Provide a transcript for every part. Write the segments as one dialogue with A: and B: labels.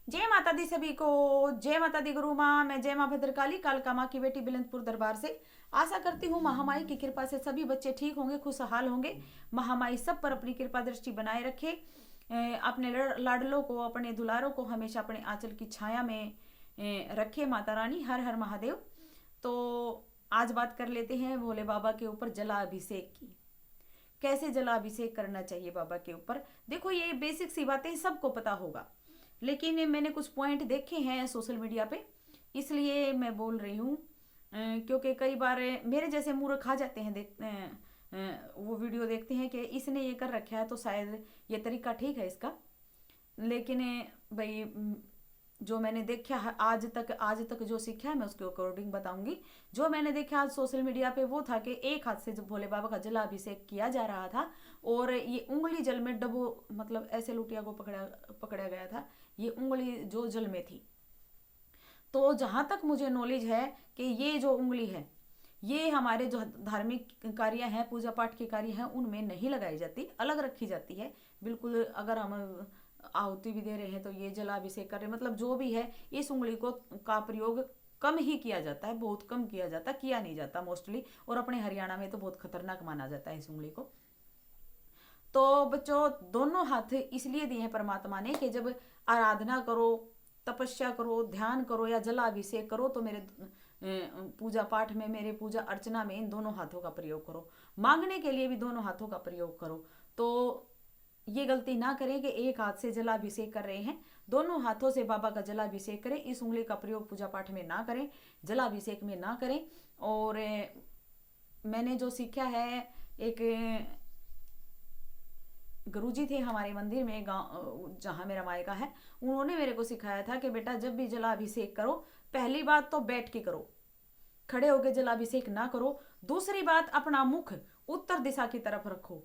A: जय माता दी सभी को। जय माता दी गुरु माँ। मैं जय माँ भद्रकाली, कालका माँ की बेटी, बिलंदपुर दरबार से आशा करती हूँ महामाई की कृपा से सभी बच्चे ठीक होंगे, खुशहाल होंगे। महामाई सब पर अपनी कृपा दृष्टि बनाए रखे। अपने लाडलों को, अपने दुलारों को हमेशा अपने आंचल की छाया में रखे माता रानी। हर हर महादेव। तो आज बात कर लेते हैं भोले बाबा के ऊपर जलाभिषेक की। कैसे जलाभिषेक करना चाहिए बाबा के ऊपर। देखो, ये बेसिक सी बातें सबको पता होगा, लेकिन मैंने कुछ पॉइंट देखे हैं सोशल मीडिया पे, इसलिए मैं बोल रही हूँ। क्योंकि कई बार मेरे जैसे मूर्ख आ जाते हैं, वो वीडियो देखते हैं कि इसने ये कर रखा है तो शायद ये तरीका ठीक है इसका। लेकिन भाई, जो मैंने देखा है आज तक जो सीखा है मैं उसके अकॉर्डिंग बताऊंगी। जो मैंने देखा आज सोशल मीडिया पे वो था कि एक हाथ से जब भोले बाबा का जलाभिषेक किया जा रहा था और ये उंगली जल में डबो, मतलब ऐसे लुटिया को पकड़ा गया था, ये उंगली जो जल में थी। तो जहां तक मुझे नॉलेज है कि ये जो उंगली है ये हमारे जो धार्मिक कार्य हैं, पूजा पाठ के कार्य हैं, उनमें नहीं लगाई जाती, अलग रखी जाती है बिल्कुल। अगर हम आहुति भी दे रहे हैं तो ये जलाभिषेक कर रहे हैं, मतलब जो भी है इस उंगली को का प्रयोग कम ही किया जाता है, बहुत कम किया जाता है, किया नहीं जाता मोस्टली। और अपने हरियाणा में तो बहुत खतरनाक माना जाता है इस उंगली को। तो बच्चों, दोनों हाथ इसलिए दिए हैं परमात्मा ने कि जब आराधना करो, तपस्या करो, ध्यान करो या जलाभिषेक करो तो मेरे पूजा पाठ में, मेरे पूजा अर्चना में इन दोनों हाथों का प्रयोग करो। मांगने के लिए भी दोनों हाथों का प्रयोग करो। तो ये गलती ना करें कि एक हाथ से जलाभिषेक कर रहे हैं, दोनों हाथों से बाबा का जलाभिषेक करें। इस उंगली का प्रयोग पूजा पाठ में ना करें, जलाभिषेक में ना करें। और मैंने जो सीखा है, एक गुरुजी थे हमारे मंदिर में, गांव जहां मेरा मायका है, उन्होंने मेरे को सिखाया था कि बेटा जब भी जलाभिषेक करो, पहली बात तो बैठ के करो, खड़े होकर जलाभिषेक ना करो। दूसरी बात, अपना मुख उत्तर दिशा की तरफ रखो।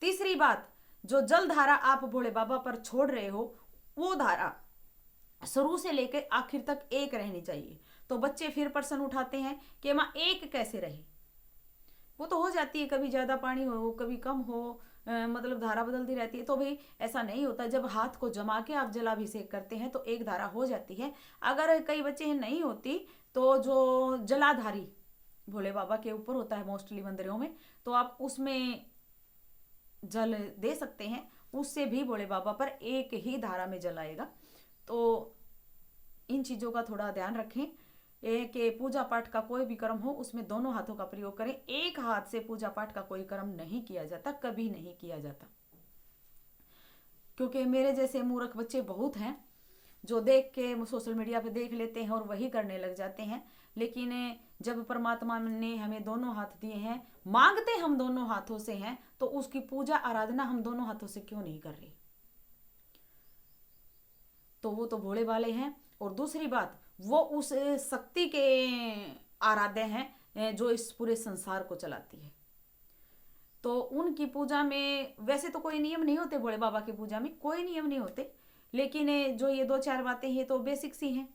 A: तीसरी बात, जो जल धारा आप भोले बाबा पर छोड़ रहे हो वो धारा शुरू से लेकर आखिर तक एक रहनी चाहिए। तो बच्चे फिर प्रश्न उठाते हैं कि माँ एक कैसे रहे। वो तो हो जाती है, कभी ज्यादा पानी हो कभी कम हो, मतलब धारा बदलती रहती है। तो भाई ऐसा नहीं होता, जब हाथ को जमा के आप जलाभिषेक करते हैं तो एक धारा हो जाती है। अगर कई बच्चे नहीं होती तो जो जलाधारी भोले बाबा के ऊपर होता है मोस्टली मंदिरों में, तो आप उसमें जल दे सकते हैं, उससे भी भोले बाबा पर एक ही धारा में जल आएगा। तो इन चीजों का थोड़ा ध्यान रखें कि पूजा पाठ का कोई भी कर्म हो उसमें दोनों हाथों का प्रयोग करें। एक हाथ से पूजा पाठ का कोई कर्म नहीं किया जाता, कभी नहीं किया जाता। क्योंकि मेरे जैसे मूर्ख बच्चे बहुत हैं जो देख के सोशल मीडिया पे देख लेते हैं और वही करने लग जाते हैं। लेकिन जब परमात्मा ने हमें दोनों हाथ दिए हैं, मांगते हम दोनों हाथों से हैं, तो उसकी पूजा आराधना हम दोनों हाथों से क्यों नहीं कर रहे। तो वो तो भोले वाले हैं। और दूसरी बात, वो उस शक्ति के आराध्य हैं जो इस पूरे संसार को चलाती है। तो उनकी पूजा में वैसे तो कोई नियम नहीं होते, भोले बाबा की पूजा में कोई नियम नहीं होते, लेकिन जो ये दो चार बातें हैं तो बेसिक सी हैं।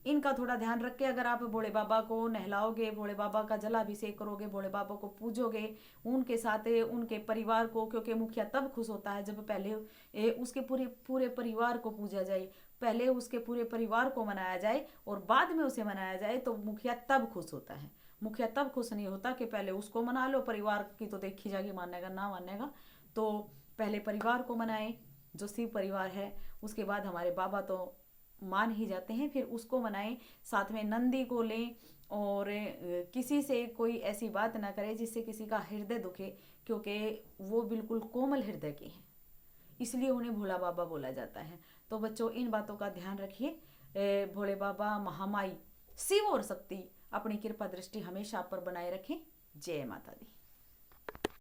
A: इनका थोड़ा ध्यान रख के अगर आप भोले बाबा को नहलाओगे, भोले बाबा का जलाभिषेक करोगे, भोले बाबा को पूजोगे, उनके साथ उनके परिवार को, क्योंकि मुखिया तब खुश होता है जब पहले उसके पूरे पूरे परिवार को पूजा जाए, पहले उसके पूरे परिवार को मनाया जाए और बाद में उसे मनाया जाए, तो मुखिया तब खुश होता है। मुखिया तब खुश नहीं होता कि पहले उसको मना लो, परिवार की तो देखी जाएगी मानेगा ना मानेगा। तो पहले परिवार को मनाए, जो शिव परिवार है, उसके बाद हमारे बाबा तो मान ही जाते हैं, फिर उसको मनाएं। साथ में नंदी को लें और किसी से कोई ऐसी बात ना करें जिससे किसी का हृदय दुखे, क्योंकि वो बिल्कुल कोमल हृदय के हैं, इसलिए उन्हें भोला बाबा बोला जाता है। तो बच्चों, इन बातों का ध्यान रखिए। भोले बाबा, महामाई, शिव और शक्ति अपनी कृपा दृष्टि हमेशा आप पर बनाए रखें। जय माता दी।